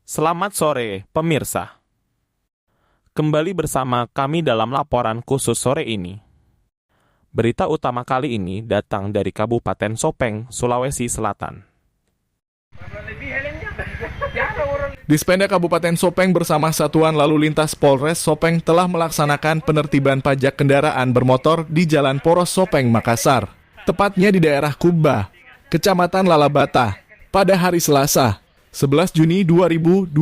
Selamat sore, pemirsa. Kembali bersama kami dalam laporan khusus sore ini. Berita utama kali ini datang dari Kabupaten Sopeng, Sulawesi Selatan. Dispenda Kabupaten Sopeng bersama Satuan Lalu Lintas Polres Sopeng telah melaksanakan penertiban pajak kendaraan bermotor di Jalan Poros Sopeng, Makassar. Tepatnya di daerah Kuba, Kecamatan Lalabata, pada hari Selasa, 11 Juni 2024.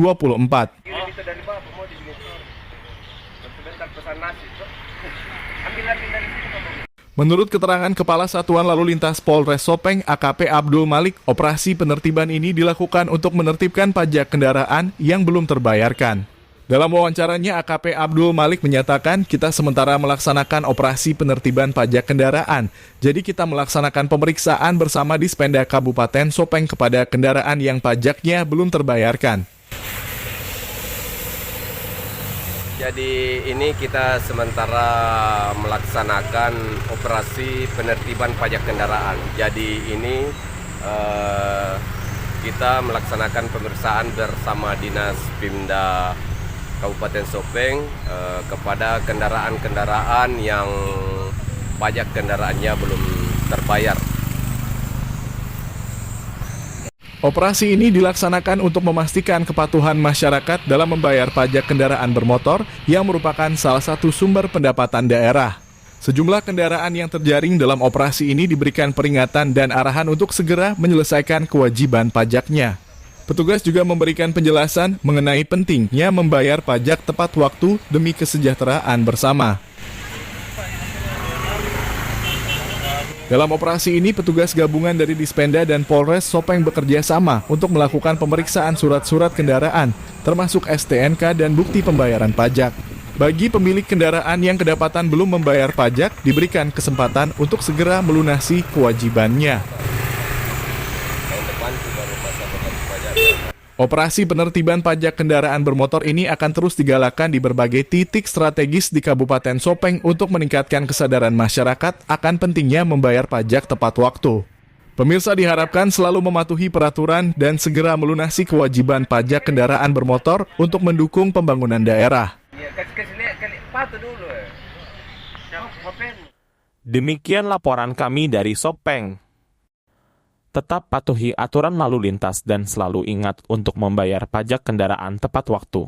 Menurut keterangan Kepala Satuan Lalu Lintas Polres Sopeng AKP Abdul Malik, operasi penertiban ini dilakukan untuk menertibkan pajak kendaraan yang belum terbayarkan. Dalam wawancaranya, AKP Abdul Malik menyatakan kita sementara melaksanakan operasi penertiban pajak kendaraan. Jadi kita melaksanakan pemeriksaan bersama Dispenda Kabupaten Sopeng kepada kendaraan yang pajaknya belum terbayarkan. Jadi ini kita sementara melaksanakan operasi penertiban pajak kendaraan. Jadi ini kita melaksanakan pemeriksaan bersama Dinas Pimda Kabupaten Sopeng kepada kendaraan-kendaraan yang pajak kendaraannya belum terbayar. Operasi ini dilaksanakan untuk memastikan kepatuhan masyarakat dalam membayar pajak kendaraan bermotor yang merupakan salah satu sumber pendapatan daerah. Sejumlah kendaraan yang terjaring dalam operasi ini diberikan peringatan dan arahan untuk segera menyelesaikan kewajiban pajaknya. Petugas juga memberikan penjelasan mengenai pentingnya membayar pajak tepat waktu demi kesejahteraan bersama. Dalam operasi ini, petugas gabungan dari Dispenda dan Polres Sopeng bekerja sama untuk melakukan pemeriksaan surat-surat kendaraan, termasuk STNK dan bukti pembayaran pajak. Bagi pemilik kendaraan yang kedapatan belum membayar pajak, diberikan kesempatan untuk segera melunasi kewajibannya. Operasi penertiban pajak kendaraan bermotor ini akan terus digalakkan di berbagai titik strategis di Kabupaten Sopeng untuk meningkatkan kesadaran masyarakat akan pentingnya membayar pajak tepat waktu. Pemirsa diharapkan selalu mematuhi peraturan dan segera melunasi kewajiban pajak kendaraan bermotor untuk mendukung pembangunan daerah. Demikian laporan kami dari Sopeng. Tetap patuhi aturan lalu lintas dan selalu ingat untuk membayar pajak kendaraan tepat waktu.